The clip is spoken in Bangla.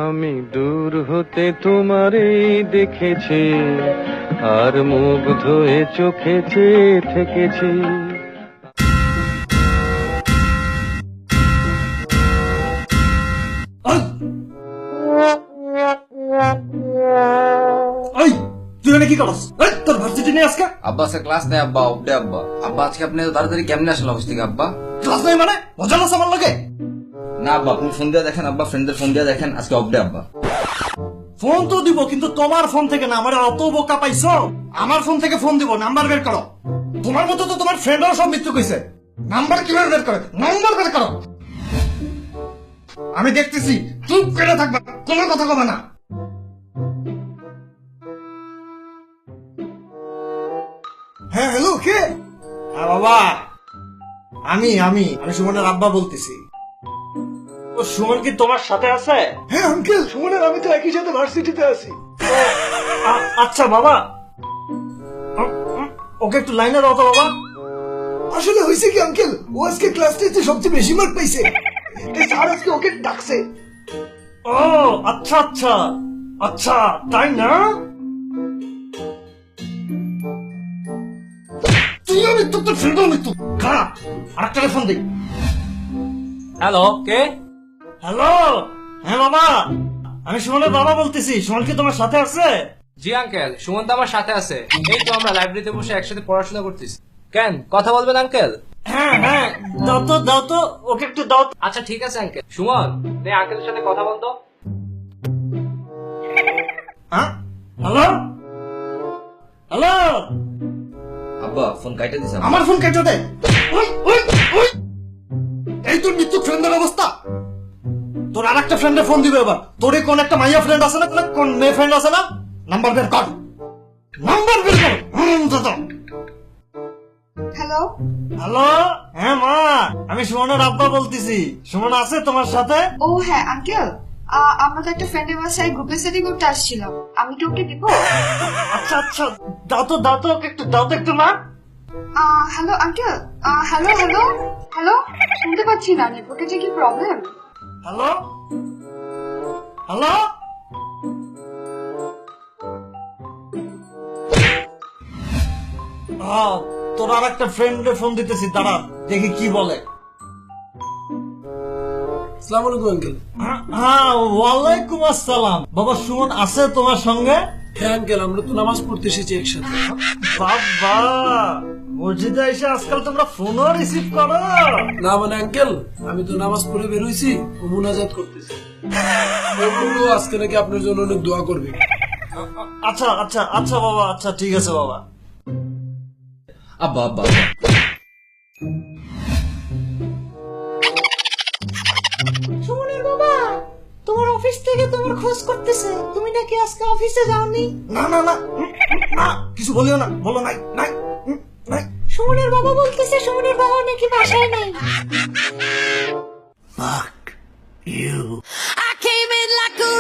আমি দূর হতে তোমারই দেখেছি, আর মুগ্ধ হয়ে চোখে চেয়ে থেকেছি। তুই কি করস? তোর ভার্সিটি নেই আজকে? আব্বা আজকে ক্লাস নেই আব্বা, অফ ডে আব্বা। আব্বা আজকে আপনি তাড়াতাড়ি কেমনে আসলেন অফিস থেকে আব্বা? ক্লাস নেই মানে মজা লাগছে আমার লাগে? না আব্বা, আপনি ফোন দিয়ে দেখেন আব্বা, ফ্রেন্ডদের ফোন দিয়ে দেখেন, আজকে অফ ডে আব্বা। ফোন তো দিব, কিন্তু তোমার ফোন থেকে না। আমার অত বোকা পাইছো? আমার ফোন থেকে ফোন দিব, নাম্বার বের করো। তোমার মতো তো তোমার ফ্রেন্ডরাও সব মৃত্যু কইছে। নাম্বার কিভাবে বের করে? নাম্বার বের করো। আমি দেখতেছি, চুপ করে থাকবা, কোনো কথা কবে না। হ্যাঁ হ্যালো, কে? হ্যাঁ বাবা, আমি আমি আমি সুমনের আব্বা বলতেছি। ও সুমন কি তোমার সাথে আছে? হ্যাঁ আঙ্কেল, সুমনের আমি তো একই সাথে ভার্সিটিতে আছি। আচ্ছা বাবা, ওকে একটু লাইনে দাও তো বাবা। আসলে হয়েছে কি আঙ্কেল, ও আজকে ক্লাস টেস্টে সবচেয়ে বেশি মার্ক পাইছে, স্যার আজকে ওকে ডাকছে। ও আচ্ছা আচ্ছা আচ্ছা, তাই না? তুইও মৃত্যু, তোর ফ্রেন্ডও মৃত্যু। খারাপ, আরেকটা ফোন দিই। হ্যালো, কে? হ্যালো, হ্যাঁ বাবা, আমি সুমনের বাবা বলতেছি। সুমন কি তোমার সাথে আছে? জি আঙ্কেল, সুমন তো আমার সাথে আছে। এই তো আমরা লাইব্রেরিতে বসে একসাথে পড়াশোনা করতেছি। কেন, কথা বলবেন আঙ্কেল? হ্যাঁ হ্যাঁ, দাও তো, ওকে একটু দাও। আচ্ছা ঠিক আছে আঙ্কেল। সুমন, নে আঙ্কেলের সাথে কথা বলতো। হ্যাঁ, হ্যালো হ্যালো। আব্বা ফোন কাইটা দিছে। আমার ফোন কেটে দে। ওই ওই ওই, এই তোর মৃত্যু ফ্রেন্ডের অবস্থা। তোর আর একটা ফ্রেন্ডের ফোন দিবে এবার। তোরে কোন একটা মাইয়া ফ্রেন্ড আছে না, কোন মেয়ে ফ্রেন্ড আছে না? নাম্বার বের কর, নাম্বার বের কর। হ্যালো হ্যালো, হ্যাঁ মা, আমি সুমনের আব্বা বলতেছি। সুমন আছে তোমার সাথে? ও হ্যাঁ আঙ্কেল, আমরা তো একটা ফ্রেন্ডের বাসায় গ্রুপে স্টাডি করতে আসছিলাম। আমি কি ওকে দিব? আচ্ছা আচ্ছা, দাও তো ওকে একটু, দাও তো একটু মা। Hello uncle, hello hello hello, শুনতে পাচ্ছি না, নেটওয়ার্কের যে কি প্রবলেম। হ্যালো হ্যালো, তোর আর একটা ফ্রেন্ডে ফোন দিতেছি, দাঁড়া দেখি কি বলে। আসসালামু আলাইকুম আঙ্কেল। হ্যাঁ ওয়ালাইকুম আসসালাম। বাবা সুমন আছে তোমার সঙ্গে? হ্যাঁ আঙ্কেল, আমরা তো নামাজ পড়তে এসেছি একসাথে। বাবা, মসজিদে এসে আজকাল তোমরা ফোনও রিসিভ করো না মানে আঙ্কেল, আমি তো নামাজ পড়ে বেরোইছি, ও মুনাজাত করতেছি। ও বললো আজকে নাকি আপনার জন্য অনেক দোয়া করবে। আচ্ছা আচ্ছা আচ্ছা বাবা, আচ্ছা ঠিক আছে বাবা। আব্বা আব্বা সুমনের বাবা, তোমার অফিস থেকে তোমার খোঁজ করতেছে, তুমি নাকি আজকে অফিসে যাওনি। না না না না, কিছু বলিও না, বলো নাই নাই নাই। সুমনের বাবা বলতেছে সুমনের বাবা নাকি বাসায় নাই। Fuck you. I came in like a